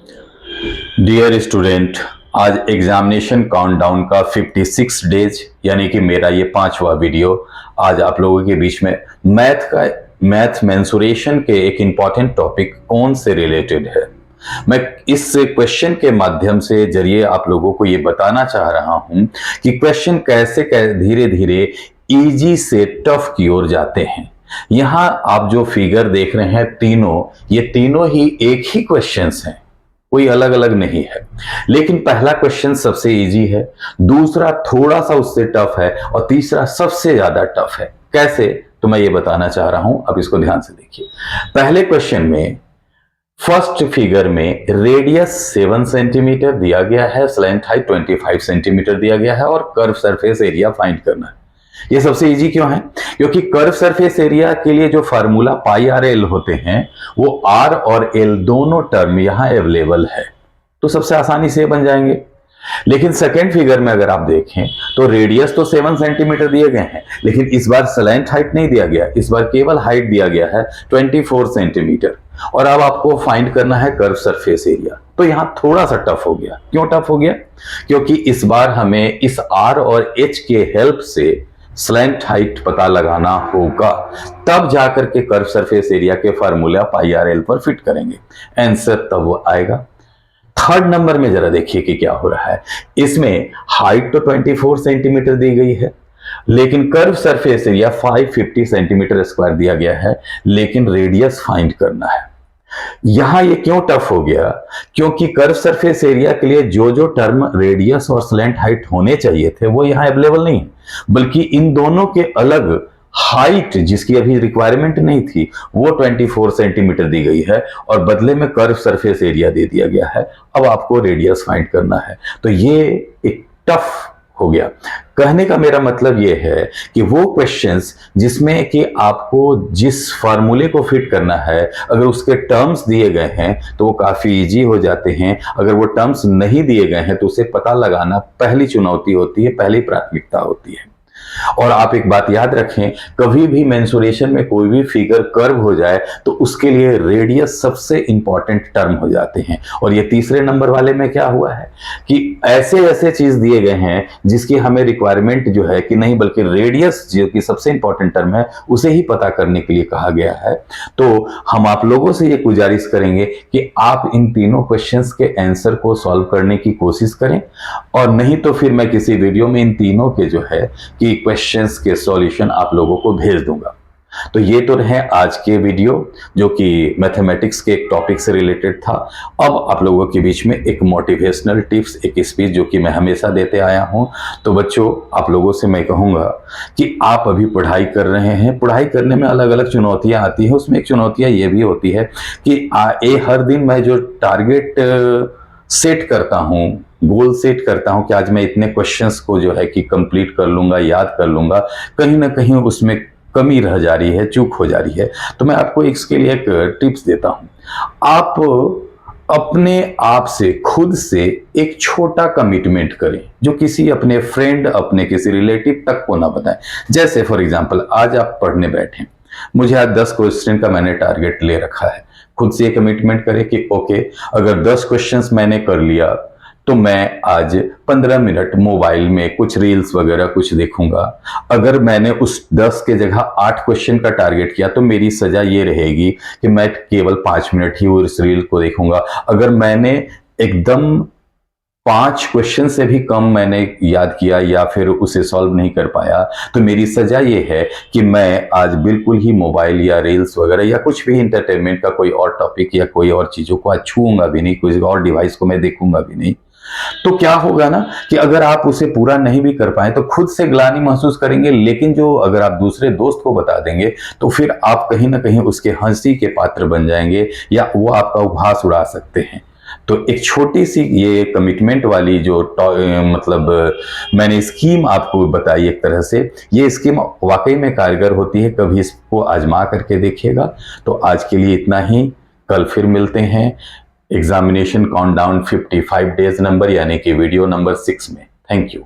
Dear student, आज examination countdown का 56 days यानी कि मेरा ये 5वां वीडियो आज आप लोगों के बीच में मैथ मेंसुरेशन के एक इंपॉर्टेंट टॉपिक कौन से रिलेटेड है। मैं इस क्वेश्चन के माध्यम से जरिए आप लोगों को ये बताना चाह रहा हूं कि क्वेश्चन कैसे धीरे धीरे इजी से टफ की ओर जाते हैं। यहां आप जो फिगर देख रहे हैं ये तीनों ही एक ही क्वेश्चंस हैं, कोई अलग अलग नहीं है। लेकिन पहला क्वेश्चन सबसे इजी है, दूसरा थोड़ा सा उससे टफ है और तीसरा सबसे ज्यादा टफ है। कैसे, तो मैं ये बताना चाह रहा हूं, अब इसको ध्यान से देखिए। पहले क्वेश्चन में फर्स्ट फिगर में रेडियस 7 सेंटीमीटर दिया गया है, स्लैंट हाइट 25 सेंटीमीटर दिया गया है और कर्व सरफेस एरिया फाइंड करना है। ये सबसे इजी क्यों है? क्योंकि कर्व सरफेस एरिया के लिए जो फार्मूला पाई आर एल होते हैं वो आर और एल दोनों टर्म यहां अवेलेबल है, तो सबसे आसानी से बन जाएंगे। लेकिन सेकेंड फिगर में अगर आप देखें तो रेडियस तो 7 सेंटीमीटर दिए गए हैं, लेकिन इस बार स्लैंट हाइट नहीं दिया गया, इस बार केवल हाइट दिया गया है 24 सेंटीमीटर। और अब आपको फाइंड करना है कर्व सरफेस एरिया, तो यहां थोड़ा सा टफ हो गया। क्यों टफ हो गया? क्योंकि इस बार हमें इस आर और एच के हेल्प से स्लैंट हाइट पता लगाना होगा, तब जाकर के कर्व सरफेस एरिया के फार्मूला पाई आर एल पर फिट करेंगे, आंसर तब आएगा। थर्ड नंबर में जरा देखिए कि क्या हो रहा है। इसमें हाइट तो 24 सेंटीमीटर दी गई है, लेकिन curve surface area 550 centimetre square दिया गया है, लेकिन रेडियस फाइंड करना है। यहां ये क्यों टफ हो गया? क्योंकि कर्व सरफेस एरिया के लिए जो टर्म रेडियस और स्लैंट हाइट होने चाहिए थे वो यहां अवेलेबल नहीं है, बल्कि इन दोनों के अलग हाइट जिसकी अभी रिक्वायरमेंट नहीं थी वो 24 सेंटीमीटर दी गई है और बदले में कर्व सरफेस एरिया दे दिया गया है। अब आपको रेडियस फाइंड करना है, तो ये एक टफ हो गया। कहने का मेरा मतलब यह है कि वो क्वेश्चंस जिसमें कि आपको जिस फार्मूले को फिट करना है, अगर उसके टर्म्स दिए गए हैं तो वो काफी इजी हो जाते हैं। अगर वो टर्म्स नहीं दिए गए हैं तो उसे पता लगाना पहली चुनौती होती है, पहली प्राथमिकता होती है। और आप एक बात याद रखें, कभी भी मेंसुरेशन में कोई भी फिगर कर्व हो जाए तो उसके लिए रेडियस सबसे इंपॉर्टेंट टर्म हो जाते हैं। और ये तीसरे नंबर वाले में क्या हुआ है कि ऐसे ऐसे चीज दिए गए हैं जिसकी हमें रिक्वायरमेंट जो है कि नहीं, बल्कि रेडियस जो कि सबसे इंपॉर्टेंट टर्म है उसे ही पता करने के लिए कहा गया है। तो हम आप लोगों से ये गुजारिश करेंगे कि आप इन तीनों क्वेश्चंस के आंसर को सॉल्व करने की कोशिश करें, और नहीं तो फिर मैं किसी वीडियो में इन तीनों के जो है कि क्वेश्चंस के सॉल्यूशन आप लोगों को भेज दूंगा। तो ये तो रहे आज के वीडियो जो कि मैथमेटिक्स के एक टॉपिक से रिलेटेड था। अब आप लोगों के बीच में एक मोटिवेशनल टिप्स, एक स्पीच जो कि मैं हमेशा देते आया हूं। तो बच्चों, आप लोगों से मैं कहूंगा कि आप अभी पढ़ाई कर रहे हैं, पढ़ाई करने में अलग अलग चुनौतियां आती हैं। उसमें एक चुनौतियां ये भी होती है कि हर दिन मैं जो टारगेट सेट करता हूं, गोल सेट करता हूं कि आज मैं इतने क्वेश्चंस को जो है कि कंप्लीट कर लूंगा, याद कर लूंगा, कहीं ना कहीं उसमें कमी रह जा रही है, चूक हो जा रही है। तो मैं आपको इसके लिए एक टिप्स देता हूं। आप अपने आप से, खुद से एक छोटा कमिटमेंट करें जो किसी अपने फ्रेंड, अपने किसी रिलेटिव तक को ना बताएं। जैसे फॉर एग्जांपल, आज आप पढ़ने बैठे, मुझे आज 10 क्वेश्चन का मैंने टारगेट ले रखा है। खुद से कमिटमेंट करें कि ओके, अगर 10 क्वेश्चंस मैंने कर लिया तो मैं आज 15 मिनट मोबाइल में कुछ रील्स वगैरह कुछ देखूंगा। अगर मैंने उस 10 के जगह 8 क्वेश्चन का टारगेट किया तो मेरी सजा ये रहेगी कि मैं केवल 5 मिनट ही उस रील को देखूंगा। अगर मैंने एकदम 5 क्वेश्चन से भी कम मैंने याद किया या फिर उसे सॉल्व नहीं कर पाया तो मेरी सजा ये है कि मैं आज बिल्कुल ही मोबाइल या रील्स वगैरह या कुछ भी इंटरटेनमेंट का कोई और टॉपिक या कोई और चीजों को आज छूऊंगा भी नहीं, कोई और डिवाइस को मैं देखूंगा भी नहीं। तो क्या होगा ना कि अगर आप उसे पूरा नहीं भी कर पाए तो खुद से ग्लानि महसूस करेंगे, लेकिन जो अगर आप दूसरे दोस्त को बता देंगे तो फिर आप कहीं ना कहीं उसके हंसी के पात्र बन जाएंगे या वो आपका उपहास उड़ा सकते हैं। तो एक छोटी सी ये कमिटमेंट वाली जो मतलब मैंने स्कीम आपको बताई, एक तरह से ये स्कीम वाकई में कारगर होती है। कभी इसको आजमा करके देखिएगा। तो आज के लिए इतना ही, कल फिर मिलते हैं एग्जामिनेशन काउंटडाउन 55 डेज नंबर यानी कि वीडियो नंबर 6 में। Thank you.